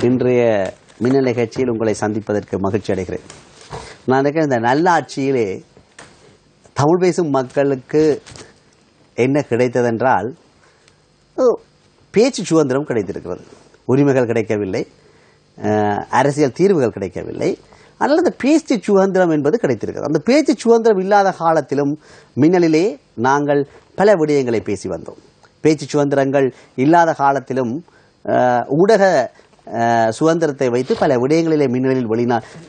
இன்றைய மின்னல் நிகழ்ச்சியில் உங்களை சந்திப்பதற்கு மகிழ்ச்சி அடைகிறேன். நான் நினைக்கிறேன், இந்த நல்லாட்சியிலே தமிழ் பேசும் மக்களுக்கு என்ன கிடைத்ததென்றால் பேச்சு சுதந்திரம் கிடைத்திருக்கிறது. உரிமைகள் கிடைக்கவில்லை, அரசியல் தீர்வுகள் கிடைக்கவில்லை. அதனால் அந்த பேச்சு சுதந்திரம் என்பது கிடைத்திருக்கிறது. அந்த பேச்சு சுதந்திரம் இல்லாத காலத்திலும் மின்னலிலே நாங்கள் பல விடயங்களை பேசி வந்தோம். பேச்சு சுதந்திரங்கள் இல்லாத காலத்திலும் ஊடக சுதந்திரத்தை வைத்து பல விடயங்களிலே மின்னலில்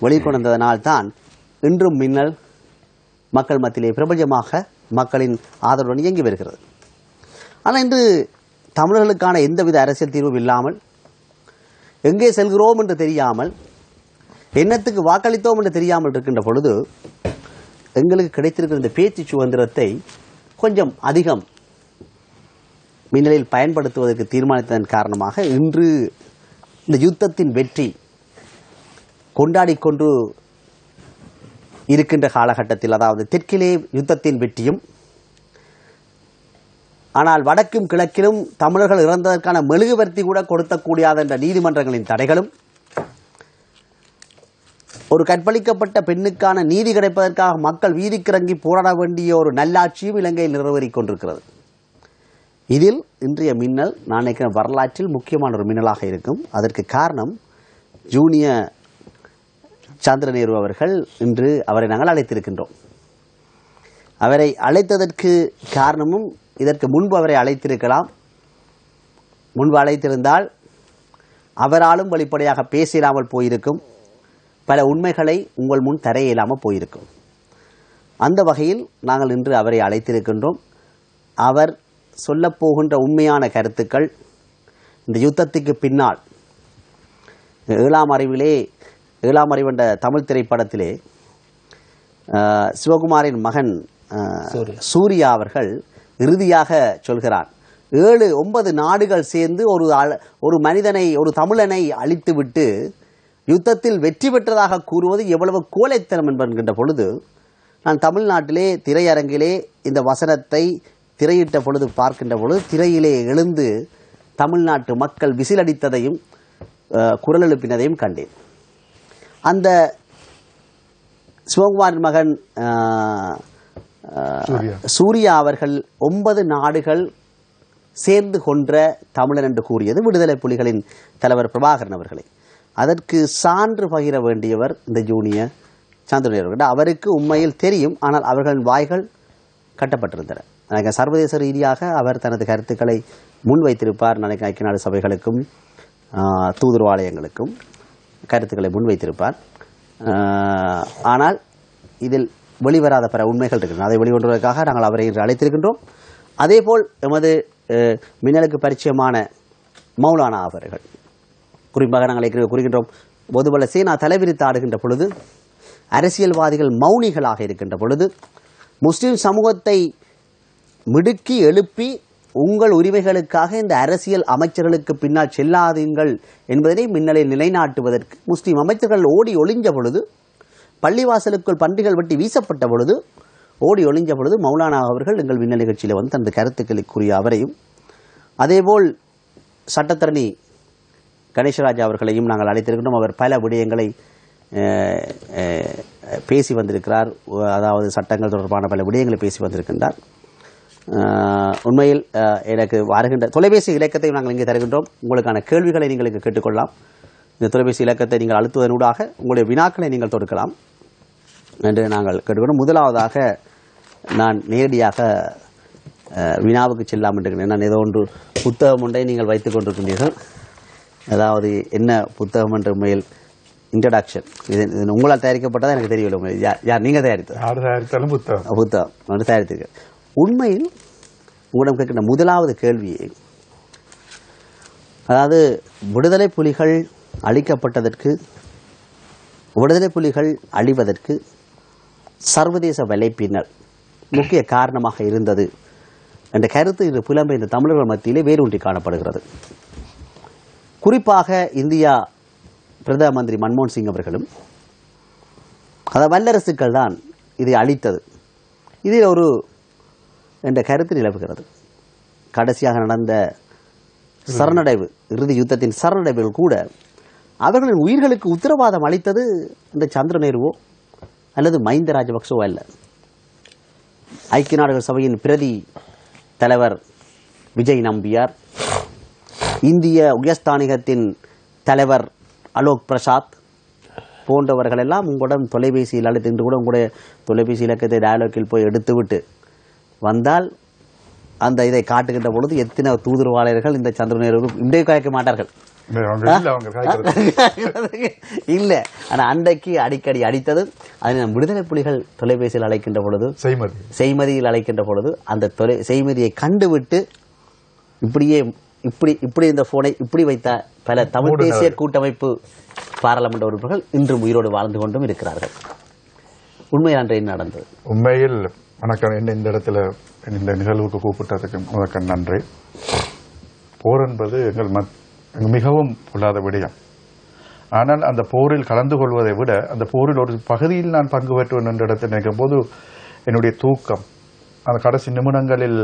வெளிக்கொண்டதனால் தான் இன்றும் மின்னல் மக்கள் மத்தியிலே பிரபஞ்சமாக மக்களின் ஆதரவுடன் இயங்கி வருகிறது. ஆனால் இன்று தமிழர்களுக்கான எந்தவித அரசியல் தீர்வும் இல்லாமல், எங்கே செல்கிறோம் என்று தெரியாமல், என்னத்துக்கு வாக்களித்தோம் என்று தெரியாமல் இருக்கின்ற பொழுது எங்களுக்கு கிடைத்திருக்கிற இந்த பேச்சு சுதந்திரத்தை கொஞ்சம் அதிகம் மின்னலில் பயன்படுத்துவதற்கு தீர்மானித்ததன் காரணமாக இன்று இந்த யுத்தத்தின் வெற்றி கொண்டாடிக்கொண்டு இருக்கின்ற காலகட்டத்தில், அதாவது தெற்கிலே யுத்தத்தின் வெற்றியும், ஆனால் வடக்கும் கிழக்கிலும் தமிழர்கள் இறந்ததற்கான மெழுகுவர்த்தி கூட கொடுக்கக்கூடாத என்ற நீதிமன்றங்களின் தடைகளும், ஒரு கற்பழிக்கப்பட்ட பெண்ணுக்கான நீதி கிடைப்பதற்காக மக்கள் வீதிக்கிறங்கி போராட வேண்டிய ஒரு நல்லாட்சியும் இலங்கையில் நிறைவேறிக் கொண்டிருக்கிறது. இதில் இன்றைய மின்னல் நான் நினைக்கிற வரலாற்றில் முக்கியமான ஒரு மின்னலாக இருக்கும். அதற்கு காரணம் ஜூனியர் சந்திரநேரு அவர்கள். இன்று அவரை நாங்கள் அழைத்திருக்கின்றோம். அவரை அழைத்ததற்கு காரணமும், இதற்கு முன்பு அவரை அழைத்திருக்கலாம். முன்பு அழைத்திருந்தால் அவராலும் வெளிப்படையாக பேசிடாமல் போயிருக்கும். பல உண்மைகளை உங்கள் முன் தர இயலாமல் போயிருக்கும். அந்த வகையில் நாங்கள் இன்று அவரை அழைத்திருக்கின்றோம். அவர் சொல்லப்போகின்ற உண்மையான கருத்துக்கள், இந்த யுத்தத்துக்கு பின்னால் ஏழாம் அறிவு என்ற தமிழ் திரைப்படத்திலே சிவகுமாரின் மகன் சூர்யா அவர்கள் இறுதியாக சொல்கிறார், 7-9 நாடுகள் சேர்ந்து ஒரு மனிதனை, ஒரு தமிழனை அழித்துவிட்டு யுத்தத்தில் வெற்றி பெற்றதாக கூறுவது எவ்வளவு கோழைத்தனம் என்கின்ற பொழுது, நான் தமிழ்நாட்டிலே திரையரங்கிலே இந்த வசனத்தை திரையிட்ட பொழுது பார்க்கின்ற பொழுது திரையிலே எழுந்து தமிழ்நாட்டு மக்கள் விசிலடித்ததையும் குரல் எழுப்பினதையும் கண்டேன். அந்த சிவகுமாரின் மகன் சூர்யா அவர்கள் 9 நாடுகள் சேர்ந்து கொன்ற தமிழன் என்று கூறியது விடுதலை புலிகளின் தலைவர் பிரபாகரன் அவர்களை. அதற்கு சான்று பகிர வேண்டியவர் இந்த ஜூனியர் சந்திரநேரு அவர்கள். அவருக்கு உண்மையில் தெரியும், ஆனால் அவர்களின் வாய்கள் கட்டப்பட்டிருந்தன. எனக்கு சர்வதேச ரீதியாக அவர் தனது கருத்துக்களை முன்வைத்திருப்பார். நினைக்க ஐக்கிய நாடு சபைகளுக்கும் தூதுர்வாலயங்களுக்கும் கருத்துக்களை முன்வைத்திருப்பார். ஆனால் இதில் வெளிவராத பிற உண்மைகள் இருக்கின்றன. அதை வெளிவருவதற்காக நாங்கள் அவரை இன்று அழைத்திருக்கின்றோம். அதேபோல் எமது மின்னலுக்கு பரிச்சயமான மௌலானா அவர்கள், குறிப்பாக நாங்கள் குறிக்கின்றோம், பொதுபல சேனா தலைவிரித்து ஆடுகின்ற பொழுது, அரசியல்வாதிகள் மௌனிகளாக இருக்கின்ற பொழுது, முஸ்லிம் சமூகத்தை மிடுக்கி எழுப்பி உங்கள் உரிமைகளுக்காக இந்த அரசியல் அமைச்சர்களுக்கு பின்னால் செல்லாதீர்கள் என்பதனை மின்னலை நிலைநாட்டுவதற்கு முஸ்லிம் அமைச்சர்கள் ஓடி ஒளிஞ்ச பொழுது, பள்ளிவாசலுக்குள் பன்றிகள் வெட்டி வீசப்பட்ட பொழுது ஓடி ஒளிஞ்ச பொழுது மௌலானா அவர்கள் எங்கள் மின்னல் நிகழ்ச்சியில் வந்து தனது கருத்துக்களுக்குரிய அவரையும், அதேபோல் சட்டத்தரணி கணேசராஜா அவர்களையும் நாங்கள் அழைத்திருக்கின்றோம். அவர் பல விடயங்களை பேசி வந்திருக்கிறார். அதாவது சட்டங்கள் தொடர்பான பல விடயங்களை பேசி வந்திருக்கின்றார். உண்மையில் எனக்கு வருகின்ற தொலைபேசி இலக்கத்தை நாங்கள் இங்கே தருகின்றோம். உங்களுக்கான கேள்விகளை நீங்கள் இங்கே கேட்டுக்கொள்ளலாம். இந்த தொலைபேசி இலக்கத்தை நீங்கள் அழுத்துவதனூடாக உங்களுடைய வினாக்களை நீங்கள் தொடுக்கலாம் என்று நாங்கள் கேட்டுக்கொண்டோம். முதலாவதாக நான் நேரடியாக வினாவுக்கு செல்லாமல் இருக்கிறேன். நான் ஏதோ ஒன்று புத்தகம் ஒன்றை நீங்கள் வைத்துக் கொண்டிருக்கின்றீர்கள். அதாவது என்ன புத்தகம் என்ற உண்மையில் இன்ட்ரடக்ஷன், இது உங்களால் தயாரிக்கப்பட்டதா எனக்கு தெரியவில்லை. யார் நீங்கள் தயாரித்தாலும் புத்தகம் ஒன்று தயாரித்தீர்கள். உண்மையில் உங்களிடம் கேட்கின்ற முதலாவது கேள்வியை, அதாவது விடுதலை புலிகள் அழிக்கப்பட்டதற்கு, விடுதலை புலிகள் அழிவதற்கு சர்வதேச வலைப்பின்னல் முக்கிய காரணமாக இருந்தது என்ற கருத்து இன்று புலம்பெயர்ந்த தமிழர்கள் மத்தியிலே வேரூன்றி காணப்படுகிறது. குறிப்பாக இந்தியா பிரதம மந்திரி மன்மோகன் சிங் அவர்களும், அதாவது வல்லரசுகள் தான் இதை அழித்தது, இதில் ஒரு என்ற கருத்து நிலவுகிறது. கடைசியாக நடந்த சரணடைவு, இறுதி யுத்தத்தின் சரணடைவுகள் கூட அவர்களின் உயிர்களுக்கு உத்தரவாதம் அளித்தது இந்த சந்திரநேருவோ அல்லது மஹிந்த ராஜபக்சவோ அல்ல. ஐக்கிய நாடுகள் சபையின் பிரதி தலைவர் விஜய் நம்பியார், இந்திய உயர்ஸ்தானிகத்தின் தலைவர் அலோக் பிரசாத் போன்றவர்கள் எல்லாம் உங்களுடன் தொலைபேசியில் அழைத்து இன்று கூட உங்களுடைய தொலைபேசி இலக்கத்தை டயலாக்கில் போய் எடுத்துவிட்டு வந்தால் அந்த இதை காட்டுகின்ற பொழுது எத்தனை தூதுருவாளர்கள் இந்த சந்திரநேருவுக்கு இன்றைய காய்க்க மாட்டார்கள் இல்ல. ஆனா அன்றைக்கு அடிக்கடி அடித்தது அதை விடுதலை புலிகள் தொலைபேசியில் அழைக்கின்ற பொழுது, செய்மதியில் அழைக்கின்ற பொழுது அந்த செய்மதியை கண்டுவிட்டு இப்படியே இப்படி இந்த போனை இப்படி வைத்த பல தமிழ் தேசிய கூட்டமைப்பு பாராளுமன்ற உறுப்பினர்கள் இன்றும் உயிரோடு வாழ்ந்து கொண்டும் இருக்கிறார்கள். உண்மையில் அன்றைய நடந்தது. உண்மையில் வணக்கம். என்ன இந்த இடத்துல இந்த நிகழ்வுக்கு கூப்பிட்டதுக்கு முதற்க நன்றி. போர் என்பது எங்கள் மிகவும் பொல்லாத விடயம். ஆனால் அந்த போரில் கலந்து கொள்வதை விட அந்த போரில் ஒரு பகுதியில் நான் பங்கு பெற்றுவேன் என்ற இடத்தில் நினைக்கும் போது என்னுடைய தூக்கம், அந்த கடைசி நிமிடங்களில்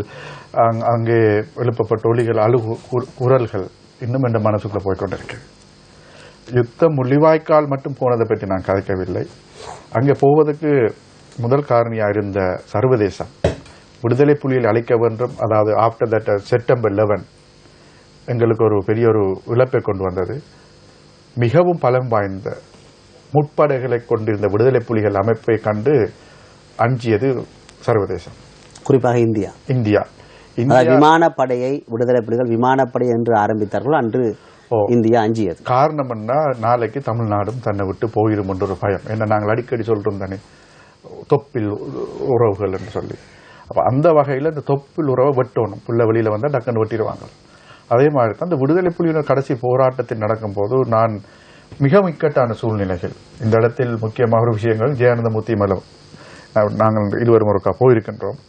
அங்கே எழுப்பப்பட்ட ஒலிகள், அழுகு குரல்கள் இன்னும் என்ற மனசுக்குள்ள போய்கொண்டிருக்கு. யுத்தம் முள்ளிவாய்க்கால் மட்டும் போனதை பற்றி நான் கதைக்கவில்லை. அங்கே போவதற்கு முதல் காரணியாக இருந்த சர்வதேசம் விடுதலை புலிகள் அளிக்க வேண்டும். அதாவது ஆஃப்டர் தட் செப்டம்பர் 11 எங்களுக்கு ஒரு பெரிய ஒரு இழப்பை கொண்டு வந்தது. மிகவும் பலம் வாய்ந்த முற்படைகளை கொண்டிருந்த விடுதலை புலிகள் அமைப்பை கண்டு அஞ்சியது சர்வதேசம், குறிப்பாக இந்தியா விமானப்படையை விடுதலை புலிகள் விமானப்படை என்று ஆரம்பித்தார்கள். அன்று இந்தியா அஞ்சியது. காரணம் என்ன, நாளைக்கு தமிழ்நாடும் தன்னை விட்டு போயிடும் என்ற ஒரு பயம். என்ன நாங்கள் அடிக்கடி சொல்றோம் தானே, தொப்பில் உறவுகள் என்று சொல்லி. அப்ப அந்த வகையில் இந்த தொப்பில் உறவை வெட்டணும். புள்ள வெளியில வந்தால் டக்குன்னு வெட்டிடுவாங்க. அதே மாதிரி தான் இந்த விடுதலை புலிகள் கடைசி போராட்டத்தில் நடக்கும் போது நான் மிக இக்கட்டான சூழ்நிலைகள். இந்த இடத்தில் முக்கியமாக ஒரு விஷயங்கள், ஜெயானந்தமூர்த்தி மேலும் நாங்கள் இருவரும் ஒருக்கா போயிருக்கின்றோம்.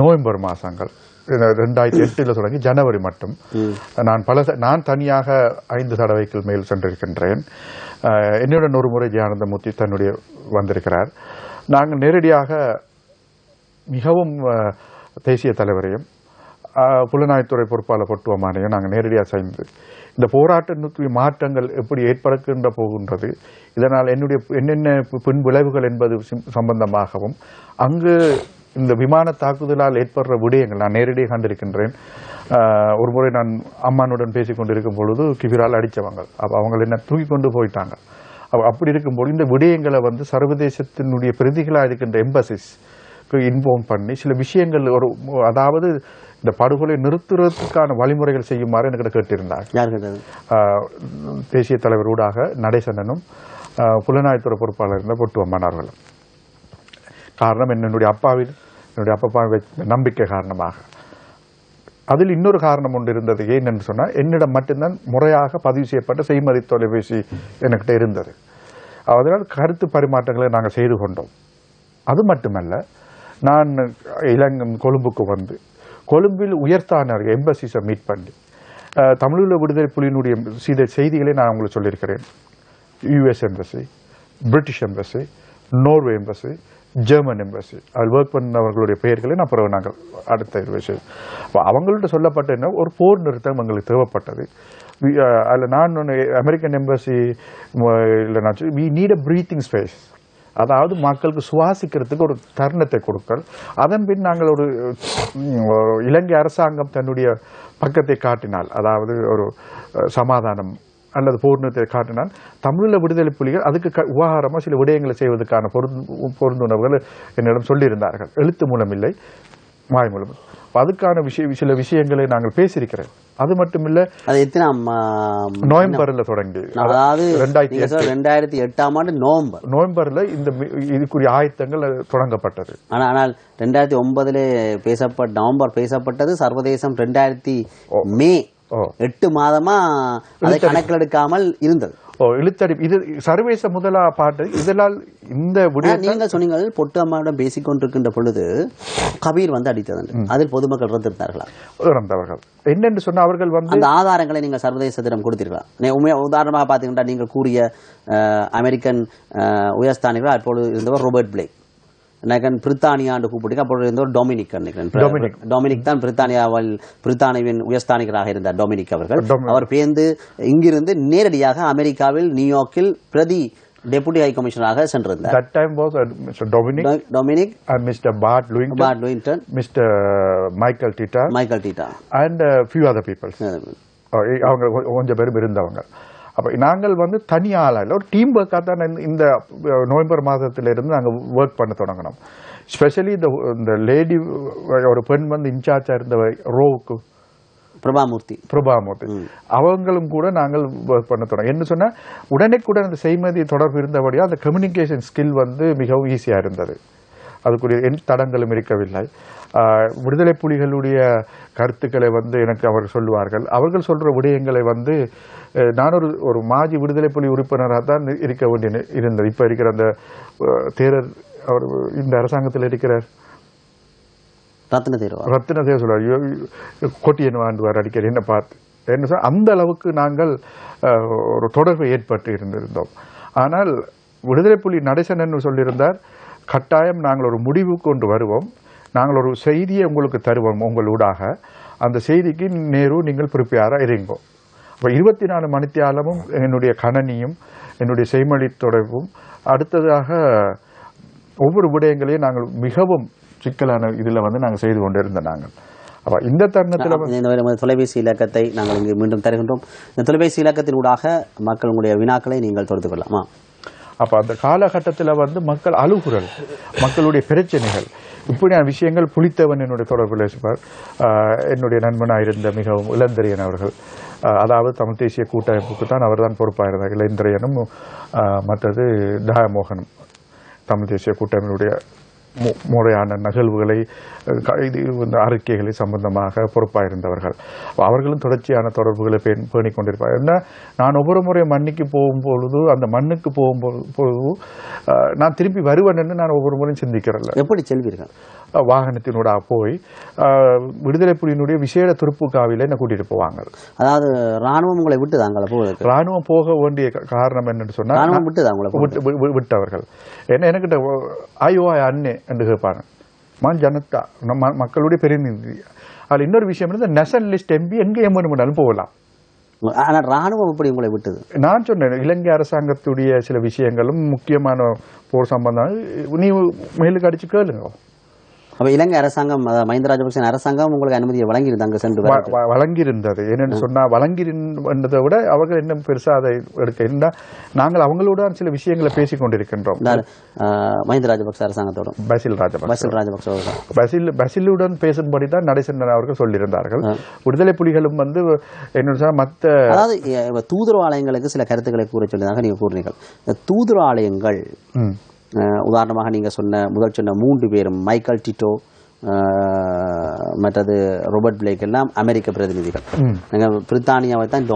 நவம்பர் மாசங்கள் 2008 தொடங்கி ஜனவரி மட்டும் நான் தனியாக 5 தடவைக்கு மேல் சென்றிருக்கின்றேன். என்னுடன் ஒரு முறை ஜெயானந்தமூர்த்தி தன்னுடைய வந்திருக்கிறார். நாங்கள் நேரடியாக மிகவும் தேசிய தலைவரையும் புலனாய்வுத்துறை பொறுப்பாளர் பொட்டுவமானையும் நாங்கள் நேரடியாக சேர்ந்து இந்த போராட்ட மாற்றங்கள் எப்படி ஏற்படுகின்ற போகின்றது, இதனால் என்னென்ன பின் விளைவுகள் என்பது சம்பந்தமாகவும் அங்கு இந்த விமான தாக்குதலால் ஏற்படுற விடயங்கள் நான் நேரடியாக கண்டிருக்கின்றேன். ஒரு முறை நான் அம்மானுடன் பேசிக் கொண்டிருக்கும் பொழுது கிபிரால் அடித்தவங்க, அப்போ அவங்க என்ன தூக்கி கொண்டு போயிட்டாங்க. அப்படி இருக்கும்போது இந்த விடயங்களை சர்வதேசத்தினுடைய பிரதிகளாக இருக்கின்ற எம்பசிஸ் இன்ஃபார்ம் பண்ணி சில விஷயங்கள் அதாவது இந்த படுகொலை நிறுத்துறதுக்கான வழிமுறைகள் செய்யுமாறு எனக்கு கேட்டிருந்தார். தேசிய தலைவர் ஊடாக நடேசனும் புலனாய்வுத்துறை பொறுப்பாளர் இருந்த பொட்டுவம்மானார்களும். காரணம் என்னுடைய அப்பாவின் நம்பிக்கை காரணமாக. அதில் இன்னொரு காரணம் ஒன்று இருந்தது. ஏன்னு சொன்னால் என்னிடம் மட்டும்தான் முறையாக பதிவு செய்யப்பட்ட செய்மதி தொலைபேசி என்கிட்ட இருந்தது. அதனால் கருத்து பரிமாற்றங்களை நாங்கள் செய்து கொண்டோம். அது மட்டுமல்ல, நான் கொழும்புக்கு வந்து கொழும்பில் உயர்த்தான எம்பசிஸை மீட் பண்ணி தமிழீழ விடுதலை புலியினுடைய செய்திகளை நான் உங்களுக்கு சொல்லியிருக்கிறேன். US embassy, British embassy, Norway embassy, German embassy, அதில் ஒர்க் பண்ணவர்களுடைய பெயர்களை நான் பிறகு நாங்கள் அடுத்த விஷயம். அவங்கள்ட்ட சொல்லப்பட்ட என்ன, ஒரு போர் நிறுத்தம் எங்களுக்கு தேவைப்பட்டது. அதில் நான் அமெரிக்கன் எம்பசி இல்லை, we need a breathing space. அதாவது மக்களுக்கு சுவாசிக்கிறதுக்கு ஒரு தருணத்தை கொடுக்கல். அதன் பின் நாங்கள் ஒரு இலங்கை அரசாங்கம் தன்னுடைய பக்கத்தை காட்டினால், அதாவது ஒரு சமாதானம் அல்லது போர் நிறுத்தத்தை காட்டினால் தமிழீழ விடுதலை புலிகள் அதுக்கு உபகாரமாக சில விடயங்களை செய்வதற்கான பொருந்துணர்வுகள் என்னிடம் சொல்லியிருந்தார்கள். எழுத்து மூலம் இல்லை, வாய் மூலம். அதுக்கான சில விஷயங்களை நாங்கள் பேசியிருக்கிறோம். அது மட்டுமில்ல, அது நவம்பர்ல தொடங்கி, அதாவது 2008ஆம் ஆண்டு நவம்பர்ல இந்த இதுக்குரிய ஆயத்தங்கள் தொடங்கப்பட்டது. ஆனால் 2009 பேசப்பட்ட நவம்பர் பேசப்பட்டது. சர்வதேசம் 2000 மே 8 மாதமா அதை கணக்கில் எடுக்காமல் இருந்தது. இழுத்தடி இது சர்வதேச முதலா பாட்டு. இதனால் இந்த நீங்கள் சொன்னீங்க, பொட்டு அம்மாவிடம் பேசிக் கொண்டிருக்கின்ற பொழுது கபீர் வந்து அடித்தது, அதில் பொதுமக்கள் இறந்திருந்தார்களா? இறந்தவர்கள் என்னென்று சொன்ன அவர்கள் வந்து அந்த ஆதாரங்களை நீங்கள் சர்வதேசத்திடம் கொடுத்தீர்களா? உதாரணமாக பார்த்தீங்கன்னா நீங்கள் கூறிய அமெரிக்கன் உயர்ஸ்தானிகள் அப்பொழுது இருந்தவர் ரோபர்ட் பிளேக், நினைக்கிறேன் பிரித்தானியாண்டு கூப்பிட்டு அப்போ இருந்தவர் டொமினிக் நினைக்கிறேன் டொமினிக் தான் பிரித்தானியாவின் உயர்ஸ்தானிகராக இருந்தார் டொமினிக் அவர்கள். அவர் பேர்ந்து இங்கிருந்து நேரடியாக அமெரிக்காவில் நியூயார்க்கில் பிரதி டெபுட்டி ஹை கமிஷனராக சென்றிருந்தார். That time was Mr. Dominic and Mr. Bart Lewington, Mr. Michael Tita and a few other people. அவங்க கொஞ்சம் பேரும் இருந்தவங்க. அப்போ நாங்கள் வந்து தனியால இல்லை, ஒரு டீம் ஒர்க்காக தான் இந்த நவம்பர் மாதத்திலிருந்து நாங்கள் ஒர்க் பண்ண தொடங்கினோம். ஸ்பெஷலி இந்த லேடி ஒரு பெண் வந்து இன்சார்ஜாக இருந்த ரோவுக்கு பிரபாமூர்த்தி அவங்களும் கூட நாங்கள் ஒர்க் பண்ண தொடங்க. என்ன சொன்னா உடனே அந்த செய்மதி தொடர்பு இருந்தபடியா அந்த கம்யூனிகேஷன் ஸ்கில் வந்து மிகவும் ஈஸியா இருந்தது. அதுக்குரிய எந்த தடங்களும் இருக்கவில்லை. விடுதலை புலிகளுடைய கருத்துக்களை வந்து எனக்கு அவர் சொல்லுவார்கள். அவர்கள் சொல்ற விடயங்களை வந்து நான் ஒரு மாஜி விடுதலை புலி உறுப்பினராக தான் இருக்க வேண்டிய இருந்தது. இப்ப இருக்கிற அந்த தேரர் அவர் இந்த அரசாங்கத்தில் இருக்கிறார் ரத்ன தேர் சொல்லுவார், கொட்டியன் வாண்டுவார் அடிக்கடி என்ன பார்த்து என்ன சொல் அந்த அளவுக்கு நாங்கள் ஒரு தொடர்பை ஏற்பட்டு இருந்திருந்தோம். ஆனால் விடுதலை புலி நடேசன் சொல்லியிருந்தார், கட்டாயம் நாங்கள் ஒரு முடிவு கொண்டு வருவோம், நாங்கள் ஒரு செய்தியை உங்களுக்கு தருவோம் உங்களூடாக, அந்த செய்திக்கு நீங்கள் ப்ரிப்பேராக இருங்கோ. அப்போ 24 மணித்தியாலமும் என்னுடைய கணனியும் என்னுடைய செய்மொழி தொடர்பும் அடுத்ததாக ஒவ்வொரு விடயங்களையும் நாங்கள் மிகவும் சிக்கலான இதில் வந்து நாங்கள் செய்து கொண்டு இருந்தோம். நாங்கள் அப்போ இந்த தருணத்தில் தொலைபேசி இலக்கத்தை நாங்கள் இங்கே மீண்டும் தருகின்றோம். இந்த தொலைபேசி இலக்கத்தின் ஊடாக மக்களுடைய வினாக்களை நீங்கள் தொடர்ந்து கொள்ளலாமா? அப்போ அந்த காலகட்டத்தில் வந்து மக்கள் அழுகுறல், மக்களுடைய பிரச்சனைகள், இப்படியான விஷயங்கள் புலித்தேவன் என்னுடைய தொடர்பில் பேசுவார். என்னுடைய நண்பனாக இருந்த மிகவும் இளந்திரையன் அவர்கள், அதாவது தமிழ் தேசிய கூட்டமைப்புக்கு தான் அவர் தான் பொறுப்பாக இருந்தார். இளந்திரையனும் மற்றது தயாமோகனும் தமிழ் தேசிய கூட்டமைப்புடைய முறையான நிகழ்வுகளை அறிக்கைகளை சம்பந்தமாக பொறுப்பாக இருந்தவர்கள். அவர்களும் தொடர்ச்சியான தொடர்புகளை பேணிக் கொண்டிருப்பார். என்ன நான் ஒவ்வொரு முறை மண்ணுக்கு போகும்பொழுது அந்த மண்ணுக்கு போகும்பொழுது நான் திருப்பி வருவேன் என்று நான் ஒவ்வொரு முறையும் சிந்திக்கிறேன். எப்படி செல்வீர்கள்? வாகனத்தினூடாக போய் விடுதலை புலியினுடைய விசேட துருப்புக்காவில என்ன கூட்டிட்டு போவாங்க. அதாவது ராணுவம் உங்களை விட்டு ராணுவம் போக வேண்டிய காரணம் என்னன்னு சொன்னா விட்டவர்கள் என்ன எனக்கிட்ட ஐயோ அண்ணே என்று கேட்பாங்க. ஜனதா மக்களுடைய பிரதிநிதி. அதுல இன்னொரு விஷயம் இருந்து நேஷனலிஸ்ட் எம்பி எங்க எம்மனும் போகலாம். ஆனால் ராணுவம் எப்படி உங்களை விட்டது? நான் சொன்னேன், இலங்கை அரசாங்கத்துடைய சில விஷயங்களும் முக்கியமான போர் சம்பந்தம் நீ மேலுக்கு அடிச்சு கேளுங்க. அப்ப இலங்கை அரசாங்கம், மஹிந்த ராஜபக்சே அரசாங்கம் உங்களுக்கு அனுமதியை வழங்கியிருந்தாங்க, சென்று வழங்கியிருந்தது. என்னன்னு சொன்னா வழங்கியிருந்ததை விட அவர்கள் என்ன பெருசா அதை எடுக்க என்ன, நாங்கள் அவங்களோட சில விஷயங்களை பேசிக் கொண்டிருக்கின்றோம். மஹிந்த ராஜபக்சே அரசாங்கத்தோட பசிலுடன் பேசும்படி தான் நடேசன் அவர்கள் சொல்லியிருந்தார்கள். விடுதலை புலிகளும் வந்து என்ன மற்ற, அதாவது தூதரக ஆலயங்களுக்கு சில கருத்துக்களை கூற சொல்லியதாக நீங்க கூறினீர்கள். தூதரக ஆலயங்கள் உதாரணமாக நீங்க முதல் சொன்ன 3 பேரும் மைக்கேல் டிட்டோ, மற்றது ரோபர்ட் பிளேக் எல்லாம் அமெரிக்க பிரதிநிதிகள். பிரித்தானியாவை தான்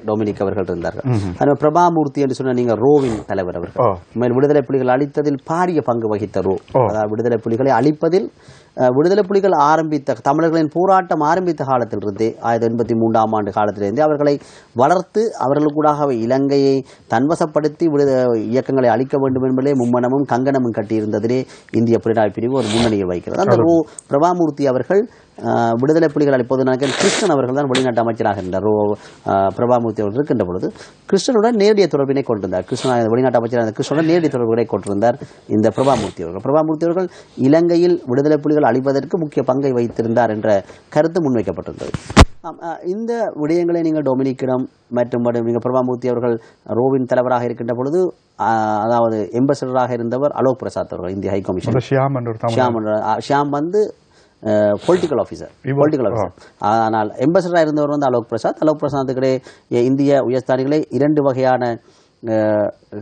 டொமினிக் அவர்கள் இருந்தார்கள். பிரபாமூர்த்தி என்று சொன்ன நீங்க ரோவின் தலைவர் அவர்கள் விடுதலை புலிகள் அழித்ததில் பாரிய பங்கு வகித்த ரோ, அதாவது விடுதலை புலிகளை அழிப்பதில் விடுதலை புலிகள் ஆரம்பித்த தமிழர்களின் போராட்டம் ஆரம்பித்த காலத்திலிருந்தே 1983ஆம் ஆண்டு காலத்திலிருந்தே அவர்களை வளர்த்து அவர்களுக்கூடாக இலங்கையை தன்வசப்படுத்தி இயக்கங்களை அளிக்க வேண்டும் என்பதிலே மும்மனமும் கங்கணமும் கட்டியிருந்ததிலே இந்திய புலனாய்வு பிரிவு ஒரு முன்னணியில் வைக்கிறது. அந்த பிரபாமூர்த்தி அவர்கள் விடுதலை புலிகள் அளிப்பது நினைக்கிறேன் கிருஷ்ணன் அவர்கள் தான் வெளிநாட்டு அமைச்சராக இருந்தார். பிரபாமூர்த்தி அவர்கள் இருக்கின்ற பொழுது கிருஷ்ணனுடன் நேரடிய தொடர்பினை கொண்டிருந்தார். கிருஷ்ணன் வெளிநாட்டு அமைச்சராக கிருஷ்ணனுடன் நேரடிய தொடர்புகளை கொண்டிருந்தார் இந்த பிரபாமூர்த்தி அவர்கள். பிரபாமூர்த்தி அவர்கள் இலங்கையில் விடுதலை புலிகள் அழிப்பதற்கு முக்கிய பங்கை வைத்திருந்தார் என்ற கருத்து முன்வைக்கப்பட்டிருந்தது. இந்த விடயங்களை நீங்கள் டொமினிக்கிடம் மற்றும் நீங்கள் பிரபாமூர்த்தி அவர்கள் ரோவின் தலைவராக இருக்கின்ற பொழுது, அதாவது எம்பசடராக இருந்தவர் அலோக் பிரசாத் அவர்கள், இந்திய ஹை கமிஷன் ஷியாம் வந்து பொலிட்டிக்கல் ஆஃபீஸர். ஆனால் எம்பசடராக இருந்தவர் வந்து அலோக் பிரசாத்துக்கிடையே இந்திய உயர்ஸ்தானிகளை 2 வகையான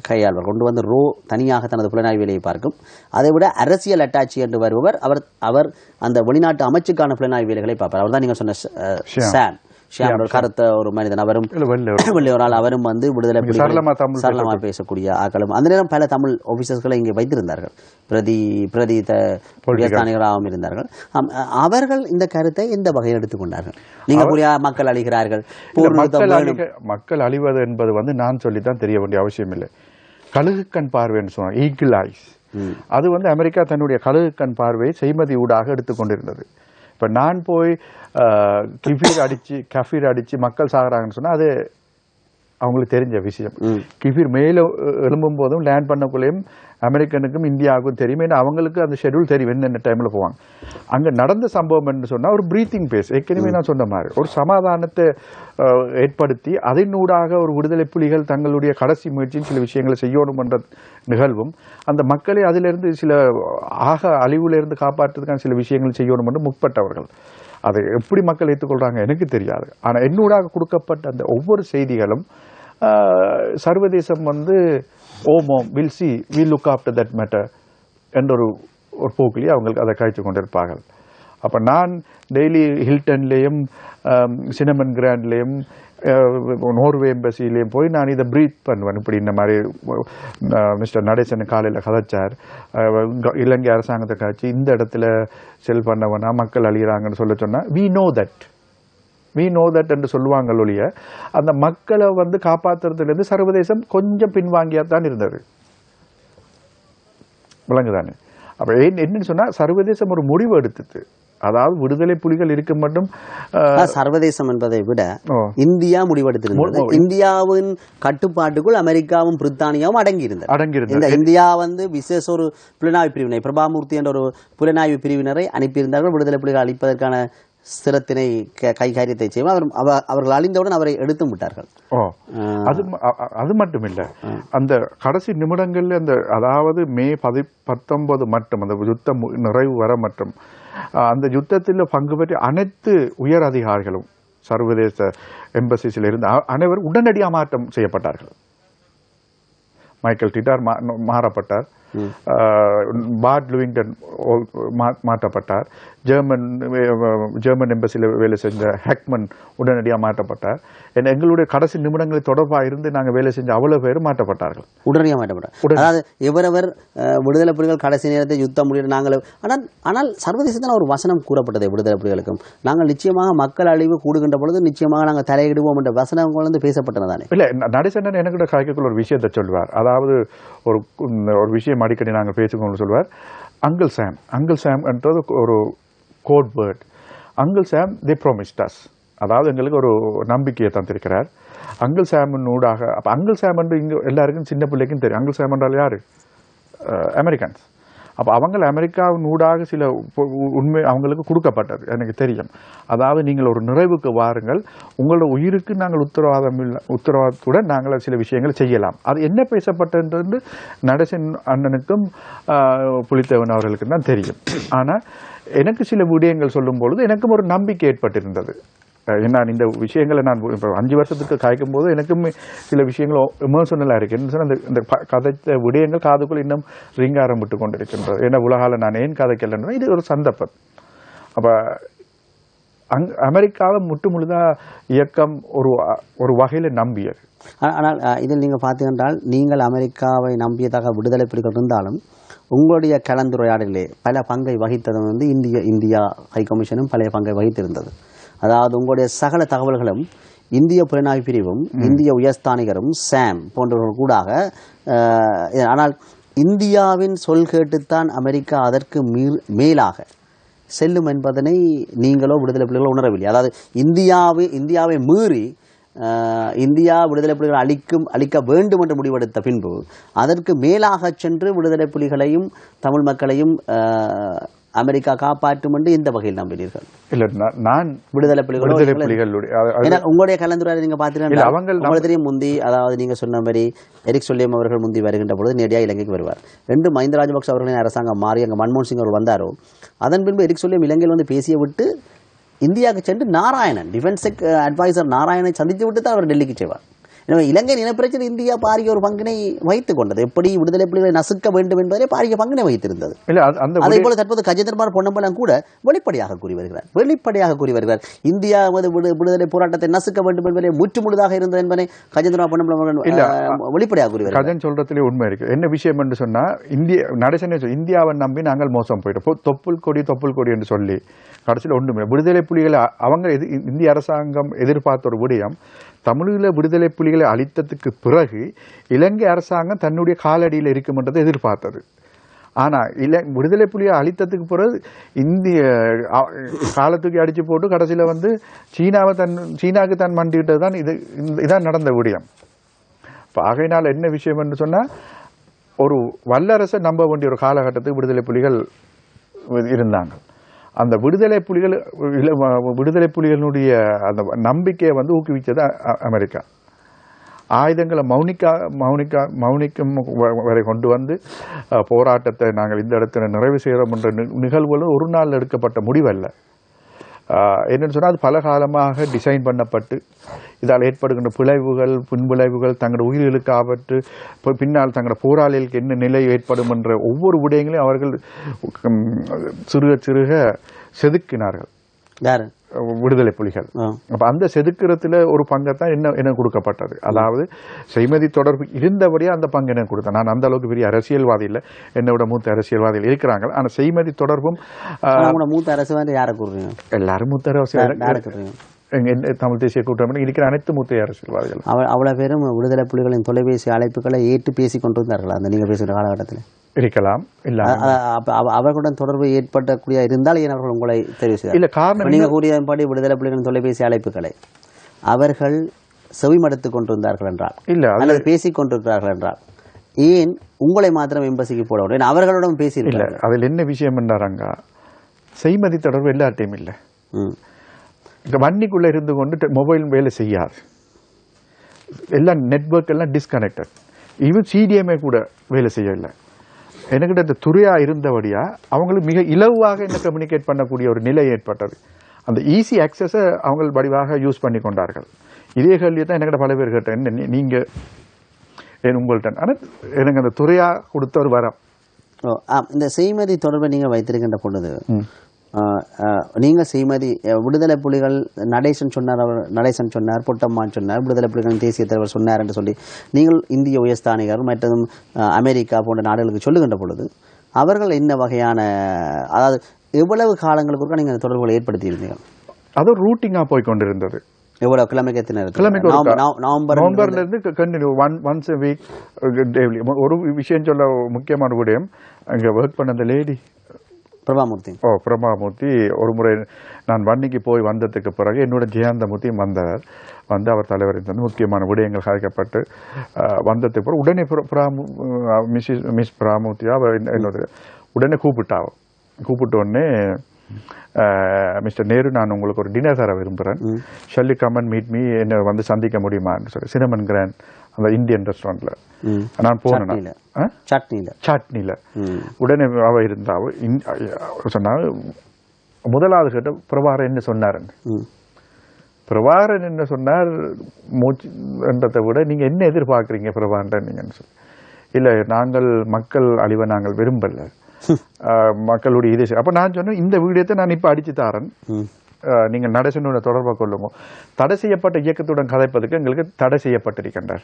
கையாள்வர் கொண்டு வந்து ரோ தனியாக தனது புலனாய்வு வேலையை பார்க்கும். அதைவிட அரசியல் அட்டாச்சி என்று வருபவர் அவர் அந்த வெளிநாட்டு அமைச்சுக்கான புலனாய்வு வேலைகளை பார்ப்பார். அவர் தான் நீங்க சொன்ன சாம் கருத்த ஒரு மனிதன். அவரும் வெள்ளையோரால் அவரும் வந்து விடுதலை சரளமா பேசக்கூடிய ஆக்களும் அந்த நேரம் பல தமிழ் ஆபீசர்களை இங்கே வைத்திருந்தார்கள். பிரதி உயர்ஸ்தானிகளாகவும் இருந்தார்கள். அவர்கள் இந்த கருத்தை எந்த வகையில் எடுத்துக்கொண்டார்கள்? நீங்க புரியா மக்கள் அழிகிறார்கள், மக்கள் அழிவது என்பது வந்து நான் சொல்லித்தான் தெரிய வேண்டிய அவசியம் இல்லை. கழுகுக்கண் பார்வைன்னு சொன்னாங்க, ஈகிள் ஐஸ். அது வந்து அமெரிக்கா தன்னுடைய கழுகு கண் பார்வையை செய்மதி ஊடாக எடுத்துக்கொண்டிருந்தது. இப்போ நான் போய் கஃபீர் அடிச்சு மக்கள் சாகுறாங்கன்னு சொன்னா அது அவங்களுக்கு தெரிஞ்ச விஷயம். கிஃபீர் மேலே எழும்பும் போதும் லேண்ட் பண்ணக்குள்ளேயும் அமெரிக்கனுக்கும் இந்தியாவுக்கும் தெரியும். ஏன்னா அவங்களுக்கு அந்த ஷெட்யூல் தெரியும் என்னென்ன டைமில் போவாங்க. அங்கே நடந்த சம்பவம் என்று சொன்னால் ஒரு பிரீத்திங் பேஸ், ஏற்கனவே நான் சொன்ன மாதிரி ஒரு சமாதானத்தை ஏற்படுத்தி அதனூடாக ஒரு விடுதலை புலிகள் தங்களுடைய கடைசி முயற்சியின் சில விஷயங்களை செய்யணும் என்ற நிகழ்வும் அந்த மக்களை அதிலிருந்து சில அழிவுலேருந்து காப்பாற்றுறதுக்கான சில விஷயங்கள் செய்யணும் என்று முற்பட்டவர்கள். அதை எப்படி மக்கள் ஏற்றுக்கொள்றாங்க எனக்கு தெரியாது. ஆனால் என்னூடாக கொடுக்கப்பட்ட அந்த ஒவ்வொரு செய்திகளும் சர்வதேசம் வந்து ஓமோம் will see will look after that matter என்ற ஒரு போக்கிலேயே அவங்களுக்கு அதை காய்ச்சி கொண்டிருப்பார்கள். அப்போ நான் டெய்லி ஹில்டன்லேயும் சினமன் கிராண்ட்லேயும் நோர்வே எம்பசிலையும் போய் நான் இதை ப்ரீத் பண்ணுவேன். இப்படி இந்த மாதிரி மிஸ்டர் நடேசன் காலையில் கதைச்சார், இலங்கை அரசாங்கத்தை காய்ச்சி இந்த இடத்துல செல் பண்ணவனா மக்கள் அழிகிறாங்கன்னு சொல்ல சொன்னால் வி நோ தட் என்று சொல்லுவாங்க ஒழிய அந்த மக்களை வந்து காப்பாற்றுறதுலேருந்து சர்வதேசம் கொஞ்சம் பின்வாங்கியாத்தான் இருந்தது. விளங்குதானே? அப்போ என்னன்னு சொன்னால் சர்வதேசம் ஒரு முடிவு எடுத்தது. அதாவது விடுதலை புலிகள் இருக்க மட்டும் சர்வதேசம் என்பதை விட இந்தியா முடிவெடுத்திருந்தது. இந்தியாவின் கட்டுப்பாட்டுக்குள் அமெரிக்காவும் பிரித்தானியாவும் அடங்கியிருந்தது. இந்தியா வந்து விசேஷ ஒரு புலனாய்வு பிரிவினை பிரபாமூர்த்தி என்ற ஒரு புலனாய்வு பிரிவினரை அனுப்பியிருந்தார்கள். விடுதலை புலிகள் அளிப்பதற்கான சிரத்தினை கைகாரியத்தை செய்வோம். அவர்கள் அழிந்தவுடன் அவரை எடுத்து விட்டார்கள். அது மட்டும் இல்ல, அந்த கடைசி நிமிடங்கள்ல அந்த அதாவது மே 19 மட்டும் அந்த யுத்தம் நிறைவு வர மற்றும் அந்த யுத்தத்தில் பங்கு பெற்ற அனைத்து உயர் அதிகாரிகளும் சர்வதேச எம்பசிஸில் இருந்து அனைவரும் உடனடியாக மாற்றம் செய்யப்பட்டார்கள். மைக்கேல் டிட்டார் மாறப்பட்டார், பார்ட் லூவிங்டன் மாற்றப்பட்டார், ஜெர்மன் எம்பசியில் வேலை செஞ்ச ஹெக்மன் உடனடியாக மாற்றப்பட்டார். எங்களுடைய கடைசி நிமிடங்களில் தொடர்பாக இருந்து நாங்கள் வேலை செஞ்ச அவ்வளவு பேரும் மாற்றப்பட்டார்கள், உடனடியாக மாற்றப்பட்டார். அதாவது எவரவர் விடுதலை புலிகள் கடைசி நேரத்தை யுத்தம் முடியும் நாங்கள். ஆனால் சர்வதேசத்தில் ஒரு வசனம் கூறப்பட்டது விடுதலை புலிகளுக்கும், நாங்கள் நிச்சயமாக மக்கள் அழிவு கூடுகின்ற பொழுது நிச்சயமாக நாங்கள் தலையிடுவோம் என்ற வசனம் வந்து பேசப்பட்டதானே? இல்லை, நடேசன் எனக்கு காய்க்கக்குள்ள ஒரு விஷயத்தை சொல்வார். அதாவது ஒரு விஷயம் அடிக்கடி நாங்கள் பேசிக்கொண்டு சொல்வார், அங்கிள் சாம் என்றது ஒரு கோட் வேர்ட். அங்கிள் சாம் தி ப்ராமிஸ்ட் அஸ், அதாவது எங்களுக்கு ஒரு நம்பிக்கையை தந்திருக்கிறார். அங்கிள் சாமின் ஊடாக, அப்போ அங்கிள் சாம் என்று இங்கே எல்லாருக்கும் சின்ன பிள்ளைக்கும் தெரியும். அங்கிள் சாம் என்றால் யாரு? அமெரிக்கன்ஸ். அப்போ அவங்க அமெரிக்காவின் ஊடாக சில உண்மை அவங்களுக்கு கொடுக்கப்பட்டது எனக்கு தெரியும். அதாவது நீங்கள் ஒரு நிறைவுக்கு வாருங்கள், உங்களோட உயிருக்கு நாங்கள் உத்தரவாதத்துடன் நாங்கள் சில விஷயங்களை செய்யலாம். அது என்ன பேசப்பட்டது நடேசன் அண்ணனுக்கும் புலித்தேவன் அவர்களுக்கு தான் தெரியும். ஆனால் எனக்கு சில விடயங்கள் சொல்லும் பொழுது எனக்கும் ஒரு நம்பிக்கை ஏற்பட்டிருந்தது. நான் இந்த விஷயங்களை நான் இப்போ 5 வருஷத்துக்கு காய்க்கும் போது எனக்கும் சில விஷயங்கள் எமோஷனலாக இருக்கு. என்ன சொன்னால் இந்த கதைத்த விடயங்கள் காதுக்குள் இன்னும் ரீங்காரம் விட்டு கொண்டிருக்கின்றது. ஏன்னா உலகால நான் ஏன் கதைக்கலன்னா இது ஒரு சந்தர்ப்பம். அப்போ அமெரிக்காவை முழுதா இயக்கம் ஒரு வகையில் நம்பியது. ஆனால் இதில் நீங்கள் பார்த்தீங்கன்றால் நீங்கள் அமெரிக்காவை நம்பியதாக விடுதலை புலிகள் இருந்தாலும் உங்களுடைய கலந்துரையாடலே பல பங்கை வகித்தது வந்து இந்தியா ஹை கமிஷனும் பழைய பங்கை வகித்திருந்தது. அதாவது உங்களுடைய சகல தகவல்களும் இந்திய புலனாய்வு பிரிவும் இந்திய உயர்ஸ்தானிகரும் சாம் போன்றவர்கள் கூடாக. ஆனால் இந்தியாவின் சொல் கேட்டுத்தான் அமெரிக்கா அதற்கு மேலாக செல்லும் என்பதனை நீங்களோ விடுதலை புலிகளோ உணரவில்லை. அதாவது இந்தியாவை மீறி இந்தியா விடுதலை புலிகளை அழிக்க வேண்டும் என்று முடிவெடுத்த பின்பு அதற்கு மேலாக சென்று விடுதலை புலிகளையும் தமிழ் மக்களையும் அமெரிக்கா காப்பாற்றும் என்று எந்த வகையில் நம்பினீர்கள்? இல்ல, நான் விடுதலை புலிகளுடைய உங்களுடைய கலந்துரையாடல் நீங்க பார்த்தீங்கன்னா உங்களுக்கு தெரியும், முந்தி அதாவது நீங்க சொன்ன மாதிரி எரிக் சொல்லியம் அவர்கள் முந்தி வருகின்ற பொழுது நேரடியாக இலங்கைக்கு வருவார். மஹிந்த ராஜபக்ஷ அவர்களின் அரசாங்கம் மாறி அங்கே மன்மோகன் சிங் அவர் வந்தாரோ அதன் பின்பு எரிக் சொல்லியம் இலங்கையில் வந்து பேசிய விட்டு இந்தியாவுக்கு சென்று நாராயணன் டிஃபென்ஸ் அட்வைசர் நாராயணனை சந்தித்து விட்டு தான் அவர் டெல்லிக்கு செய்வார். எனவே இலங்கை இனப்பிரச்சனை இந்தியா பாரிய ஒரு பங்கினை வைத்துக் கொண்டது. எப்படி விடுதலை புலிகளை நசுக்க வேண்டும் என்பதை பாரிய பங்கினை வைத்திருந்தது. அதே போல தற்போது கஜேந்திரகுமார் பொன்னம்பலம் கூட வெளிப்படையாக கூறி வருகிறார். இந்தியா விடுதலை போராட்டத்தை நசுக்க வேண்டும் என்பதை முற்றுமுழுதாக இருந்தது என்பதை கஜேந்திரகுமார் பொன்னம்பலம் வெளிப்படையாக கூறி வருகிறார். கஜன் சொல்றதுலேயே உண்மை இருக்கு. என்ன விஷயம் என்று சொன்னா, இந்தியாவை நம்பி நாங்கள் மோசம் போயிட்டோம், தொப்புள் கொடி என்று சொல்லி கடைசியில் ஒன்றுமே விடுதலை புலிகளை அவங்க இந்திய அரசாங்கம் எதிர்பார்த்த ஒரு விடயம், தமிழீழ விடுதலை புலிகளை அளித்ததுக்கு பிறகு இலங்கை அரசாங்கம் தன்னுடைய காலடியில் இருக்கும் என்றதை எதிர்பார்த்தது. ஆனா விடுதலை புலியை அழித்ததுக்கு பிறகு இந்திய காலத்துக்கு அடிச்சு போட்டு கடைசியில வந்து சீனாவுக்கு தான் மண்டிவிட்டது தான் இதான் நடந்த விடயம். ஆகையினால் என்ன விஷயம் என்று சொன்னா, ஒரு வல்லரசை நம்ப வேண்டிய ஒரு காலகட்டத்துக்கு விடுதலை புலிகள் இருந்தாங்க. அந்த விடுதலை புலிகளுடைய அந்த நம்பிக்கையை வந்து ஊக்குவிச்சது அமெரிக்கா. ஆயுதங்களை மௌனிக்கும் வரை கொண்டு வந்து போராட்டத்தை நாங்கள் இந்த இடத்துல நிறைவு செய்கிறோம் என்ற நிகழ்வுகளும் ஒரு நாள் எடுக்கப்பட்ட முடிவல்ல. என்னென்னு சொன்னால், அது பல காலமாக டிசைன் பண்ணப்பட்டு இதால் ஏற்படுகின்ற பின்விளைவுகள் தங்களோட உயிர்களுக்கு ஆபத்து, பின்னால் தங்களோட போராளிகளுக்கு என்ன நிலை ஏற்படும் என்ற ஒவ்வொரு விடயங்களையும் அவர்கள் சிறுக செதுக்கினார்கள் விடுதலை புலிகள். அப்ப அந்த செதுக்கிறதுல ஒரு பங்கத்தான் என்ன கொடுக்கப்பட்டது. அதாவது செய்மதி தொடர்பு இருந்தபடியே அந்த பங்கு என்ன கொடுத்தேன். நான் அந்த அளவுக்கு பெரிய அரசியல்வாதி இல்லை, என்னோட மூத்த அரசியல்வாதிகள் இருக்கிறாங்க. ஆனா செய்மதி தொடர்பும் மூத்த அரசியல்வாதி யாரை கூறுறீங்க? எல்லாரும் மூத்த அரசியல் தமிழ் தேசிய கூட்டமைப்பில் இருக்கிற அனைத்து மூத்த அரசியல்வாதிகள் அவ்வளவு பேரும் விடுதலை புலிகளின் தொலைபேசி அழைப்புகளை ஏற்று பேசி கொண்டு வந்தார்கள் அந்த நீங்க பேசுகிற காலகட்டத்தில். இருக்கலாம். இல்ல அவர்களுடன் தொடர்பு ஏற்படக்கூடிய இருந்தால் ஏன் அவர்கள் உங்களை தெரிவு செய்தார்? இல்ல காரணம் நீங்க கூறியபடி விடுதலை புலிகளின் தொலைபேசி அழைப்புகளை அவர்கள் செவிமடுத்துக் கொண்டிருந்தார்கள் என்றால், இல்ல அல்லது பேசிக் கொண்டிருக்கிறார்கள் என்றால், ஏன் உங்களை மாத்திரம் எம்பசிக்கு போட வேண்டும்? அவர்களுடன் பேசி இல்ல. அதில் என்ன விஷயம் என்றாங்க, செய்மதி தொடர்பு எல்லார்ட்டையும் இல்லை. வன்னிக்குள்ள இருந்து கொண்டு மொபைல் வேலை செய்யாது, எல்லாம் நெட்வொர்க் எல்லாம் டிஸ்கனெக்டட். ஈவன் சிடிஎம்ஏ கூட வேலை செய்யவில்லை. என்கிட்ட இந்த துறையா இருந்தபடியா அவங்களுக்கு மிக இலவாக என்ன கம்யூனிகேட் பண்ணக்கூடிய ஒரு நிலை ஏற்பட்டது. அந்த ஈஸி ஆக்சஸை அவங்க வடிவாக யூஸ் பண்ணி கொண்டார்கள். இதே கேள்வியை தான் என்கிட்ட பல பேர் கேட்டேன், என்ன நீங்க உங்கள்கிட்ட. ஆனால் எனக்கு அந்த துறையா கொடுத்த ஒரு வரம். இந்த செய்மதி தொடர்பை நீங்கள் வைத்திருக்கின்ற பொழுது நீங்கள் செய்மதி விடுதலை புலிகள் நடேசன் சொன்னார், பொட்டம்மான் சொன்னார், விடுதலை புலிகளின் தேசிய தலைவர் சொன்னார் என்று சொல்லி நீங்கள் இந்திய உயர்ஸ்தானிகர் மற்றும் அமெரிக்கா போன்ற நாடுகளுக்கு சொல்லுகின்ற பொழுது அவர்கள் என்ன வகையான, அதாவது எவ்வளவு காலங்களுக்கு நீங்கள் தொடர்புகளை ஏற்படுத்தி இருந்தீர்கள்? அது ரூட்டிங்கா போய் கொண்டிருந்தது. எவ்வளவு கிழமைக்கு நவம்பர்ல இருந்து continue once a week daily. ஒரு விஷயம் சொல்ல முக்கியமான விடயம், அங்கே ஒர்க் பண்ண அந்த லேடி பிரபாமூர்த்தி ஒரு முறை நான் வன்னிக்கு போய் வந்ததுக்கு பிறகு என்னோட ஜெயந்தமூர்த்தியும் வந்தார். வந்து அவர் தலைவரின் வந்து முக்கியமான விடயங்கள் கலைக்கப்பட்டு வந்ததுக்கு பிறகு உடனே மிஸ் பிராமூர்த்தியா என்னோட உடனே கூப்பிட்ட உடனே, மிஸ்டர் நேரு, நான் உங்களுக்கு ஒரு டின்னர் தர விரும்புகிறேன், shall you come and meet me, என்ன வந்து சந்திக்க முடியுமான்னு சொல்லி சினமன் கிராண்ட் அந்த இந்தியன் ரெஸ்டாரண்ட்ல நான் போனேன். சட்னில உடனே அவ இருந்தா சொன்னா, முதலாவது கேட்ட பிரபாகரன் என்ன சொன்னாருன்னு. பிரபாகரன் என்ன சொன்னார், மூச்சுன்றதை விட நீங்க என்ன எதிர்பார்க்குறீங்க பிரபாகரன் நீங்கன்னு சொல்லி. இல்ல, நாங்கள் மக்கள் அழிவை நாங்கள் விரும்பல, மக்களுடைய இது. அப்ப நான் சொன்னேன், இந்த வீடியோத்தை நான் இப்ப அடிச்சு தாரேன், நீங்கள் நடேசனோட தொடர்பை கொள்ளுங்க. தடை செய்யப்பட்ட இயக்கத்துடன் கதைப்பதற்கு எங்களுக்கு தடை செய்யப்பட்டிருக்கின்றார்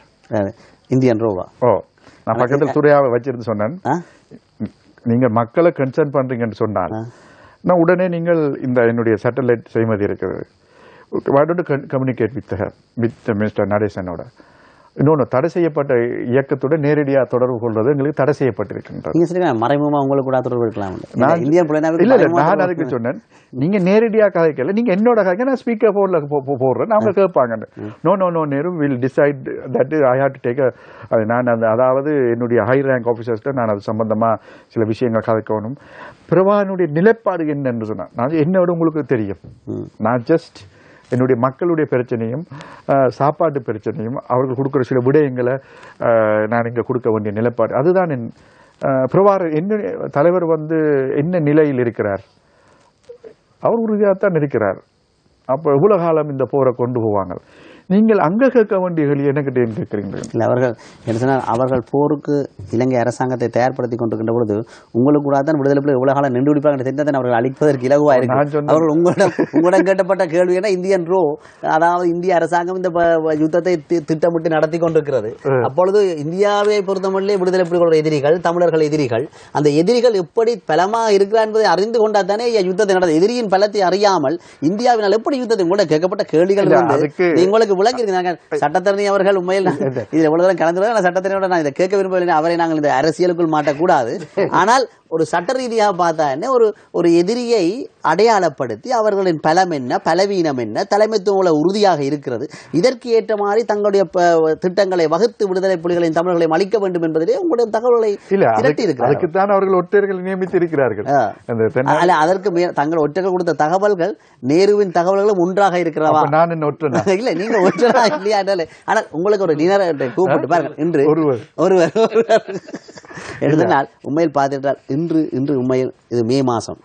இந்தியன் ரோவா. நான் பக்கத்தில் துறையாவை வச்சிருந்து சொன்னேன், நீங்க மக்களை கன்சர்ன் பண்றீங்கன்னு சொன்னால் நான் உடனே நீங்கள் இந்த என்னுடைய சேட்டலைட் செய்மதி இருக்குது, why don't you communicate with Mr. நடேசனோட. இன்னொன்று, தடை செய்யப்பட்ட இயக்கத்துடன் நேரடியாக தொடர்பு கொள்வது எங்களுக்கு தடை செய்யப்பட்டிருக்கின்றது. மறைமுகமா உங்களுக்கு கூட தொடர்பு இருக்கலாம். நான் அதுக்கு சொன்னேன், நீங்க நேரடியாக கதைக்கல, நீங்க என்னோட கதைக்க நான் ஸ்பீக்கர் போன்ல போடுறேன், அவங்க கேட்பாங்க. No Nehru will decide that I have to take. நான் அதாவது என்னுடைய ஹை ரேங்க் ஆஃபீஸர்ஸ்ட நான் அது சம்பந்தமா சில விஷயங்கள் கதைக்கணும். பிரபாகரனுடைய நிலைப்பாடு என்னன்னு சொன்னா, நான் என்னோட உங்களுக்கு தெரியும், நான் ஜஸ்ட் என்னுடைய மக்களுடைய பிரச்சனையும் சாப்பாட்டு பிரச்சனையும் அவர்கள் கொடுக்குற சில விடயங்களை நான் இங்கே கொடுக்க வேண்டிய நிலைப்பாடு அதுதான். பிரபாகரன் என்ன தலைவர் வந்து என்ன நிலையில் இருக்கிறார், அவர் உறுதியாகத்தான் இருக்கிறார். அப்போ எவ்வளவு காலம் இந்த போரை கொண்டு போவாங்க, நீங்கள் அங்க கேட்க வேண்டிய கேள்வி எனக்கிட்ட ஏன் கேட்குறீங்க? இல்லை, அவர்கள் என்ன சொன்னால், அவர்கள் போருக்கு இலங்கை அரசாங்கத்தை தயார்படுத்தி கொண்டிருக்கின்ற பொழுது உங்களுக்கு கூட தான் விடுதலை புலிகள் எவ்வளவு காலம் நின்று பிடிப்பாங்க தெரிந்தால் அவர்கள் அழிப்பதற்கு இலகுவாக இருக்கு. அவர்கள் உங்களிடம் கேட்டப்பட்ட கேள்வி என்ன, இந்தியன் ரோ, அதாவது இந்திய அரசாங்கம் இந்த யுத்தத்தை திட்டமிட்டு நடத்தி கொண்டிருக்கிறது. அப்பொழுது இந்தியாவை பொறுத்தமட்டிலே விடுதலை புலிகளோட எதிரிகள் தமிழர்கள் எதிரிகள், அந்த எதிரிகள் எப்படி பலமாக இருக்கிறார் என்பதை அறிந்து கொண்டால் தானே யுத்தத்தை நடந்த. எதிரியின் பலத்தை அறியாமல் இந்தியாவினால் எப்படி யுத்தத்தை கூட கேட்கப்பட்ட கேள்விகள் உங்களுக்கு விளங்கி இருக்கிறாங்க. சட்டத்தரணி அவர்கள் உண்மையில் இதில் எவ்வளவு கலந்துள்ள சட்டத்தரணியோட நான் இதை கேட்க விரும்பவில்லை, அவரை நாங்கள் இந்த அரசியலுக்குள் மாட்டக்கூடாது. ஆனால் ஒரு சட்ட ரீதியாக பார்த்தா என்ன ஒரு எதிரியை அடையாளப்படுத்தி அவர்களின் பலம் என்ன, பலவீனம் என்ன, தலைமைத்துவ உறுதியாக இருக்கிறது, இதற்கு ஏற்ற மாதிரி தங்களுடைய திட்டங்களை வகுத்து விடுதலை புலிகளின் தமிழர்களையும் அளிக்க வேண்டும் என்பதிலே உங்களுடைய தகவல்களை திரட்டி இருக்கிறார்கள். அவர்கள் ஒற்றர்களை நியமித்து இருக்கிறார்கள். அதற்கு தங்கள் ஒற்றர்கள் கொடுத்த தகவல்கள் நேருவின் தகவல்களும் ஒன்றாக இருக்கிறதா? நான் என்ன ஒற்றனா? இல்ல, நீங்க ஒற்றனா இல்லையா? ஆனால் உங்களுக்கு ஒரு டினர் கூப்பிட்டு பாருங்க. இன்று ஒருவர் எழுதினால் உண்மையில் பார்த்துட்டால் இன்று உண்மையில் இது மே மாசம்.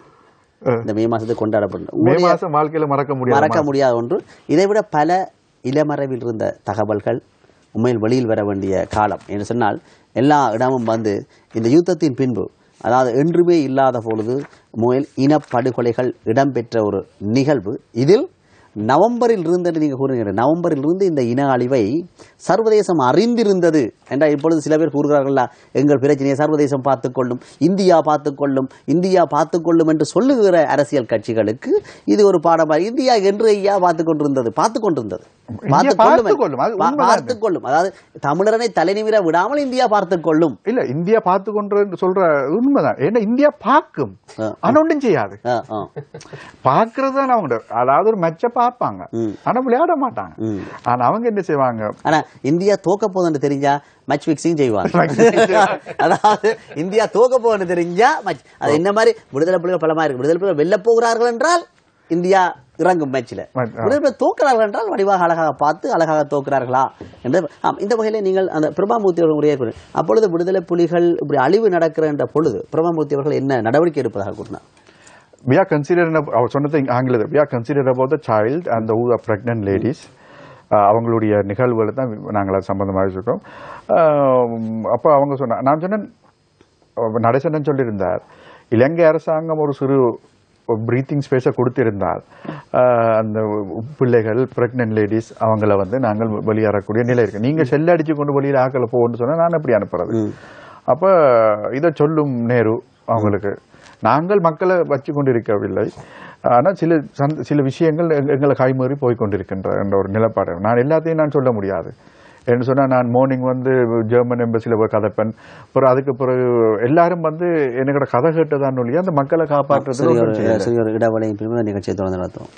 இந்த மே மாசத்தை கொண்டாடப்படும் வாழ்க்கையில மறக்க முடியாத ஒன்று. இதைவிட பல இளமறைவில் இருந்த தகவல்கள் உண்மையில் வெளியில் வர வேண்டிய காலம் என்று சொன்னால், எல்லா இடமும் வந்து இந்த யுத்தத்தின் பின்பு, அதாவது என்றுமே இல்லாத பொழுது இனப்படுகொலைகள் இடம்பெற்ற ஒரு நிகழ்வு. இதில் நவம்பரில் இருந்து நீங்க கூறுகிறீங்க, நவம்பரில் இருந்து இந்த இன அழிவை சர்வதேசம் அறிந்திருந்தது என்றால், இப்பொழுது சில பேர் கூறுகிறார்களா, எங்கள் பிரச்சனையை சர்வதேசம் பார்த்துக்கொள்ளும், இந்தியா பார்த்துக்கொள்ளும் என்று சொல்லுகிற அரசியல் கட்சிகளுக்கு இது ஒரு பாடமாக. இந்தியா என்று ஐயா பார்த்துக்கொண்டிருந்தது. அதாவது தமிழரனை தலைநிமிர விடாமல் இந்தியா பார்த்துக்கொள்ளும். இல்ல, இந்தியா பார்த்துக்கொண்டு சொல்ற உண்மைதான். ஏன்னா இந்தியா பார்க்கும், ஆனா ஒன்றும் செய்யாது. பார்க்கறது தான் அவங்க, அதாவது ஒரு மெச்ச பார்ப்பாங்க, ஆனா விளையாட மாட்டாங்க. ஆனா அவங்க என்ன செய்வாங்க, ஆனா இந்தியா தோக்க போகுதுன்னு தெரிஞ்சா மேட்ச் பிக்சிங் செய்வாங்க. அதாவது இந்தியா தோக்க போகுதுன்னு தெரிஞ்சா மேட்ச். அது என்ன மாதிரி விடுதலை புலிகள் பலமா இருக்கு. விடுதலை புலிகள் வெல்ல போகிறார்கள் என்றால் இந்தியா இறங்கும் மேட்ச்ல. விடுதலை தோக்கிறார்கள் என்றால் வடிவாக அழகாக பார்த்து அழகாக தோக்கிறார்களா என்று. இந்த வகையில நீங்கள் அந்த பிரபாமூர்த்தி அவர்களுடைய அப்பொழுது விடுதலை புலிகள் இப்படி அழிவு நடக்கிற என்ற பொழுது பிரபாமூர்த்தி அவர்கள் என்ன நடவடிக்கை எடுப்பதாக கூறினார்? We are considering, அவர் சொன்னது ஆங்கிலத்தில், we are considering about the child and the pregnant ladies. அவங்களுடைய நிகழ்வுகளை தான் நாங்கள் சம்பந்தமாக வச்சுருக்கோம். அப்போ அவங்க நான் சொன்னேன், நடேசன் சொல்லியிருந்தார், இலங்கை அரசாங்கம் ஒரு சிறு பிரீத்திங் ஸ்பேஸை கொடுத்திருந்தால் அந்த பிள்ளைகள் பிரெக்னன்ட் லேடிஸ் அவங்கள வந்து நாங்கள் வெளியேறக்கூடிய நிலை இருக்கு. நீங்க செல்ல அடிச்சு கொண்டு வெளியில் ஆக்களை போகணும்னு சொன்னா நான் எப்படி அனுப்புறது? அப்ப இதை சொல்லும் நேரு அவங்களுக்கு, நாங்கள் மக்களை வச்சு கொண்டிருக்கவில்லை, ஆனால் சில விஷயங்கள் எங்களை கைமீறி போய்கொண்டிருக்கின்ற என்ற ஒரு நிலப்பாடு. நான் எல்லாத்தையும் நான் சொல்ல முடியாது என்று சொன்னால், நான் மார்னிங் வந்து ஜெர்மன் எம்பசியில் போய் கதைப்பேன். அப்புறம் அதுக்கு பிறகு எல்லாரும் வந்து என்னோட கதை கேட்டதான் ஒழிய அந்த மக்களை காப்பாற்றுறது. இடைவெளியின் நிகழ்ச்சியை தொடர்ந்து நடத்துவோம்.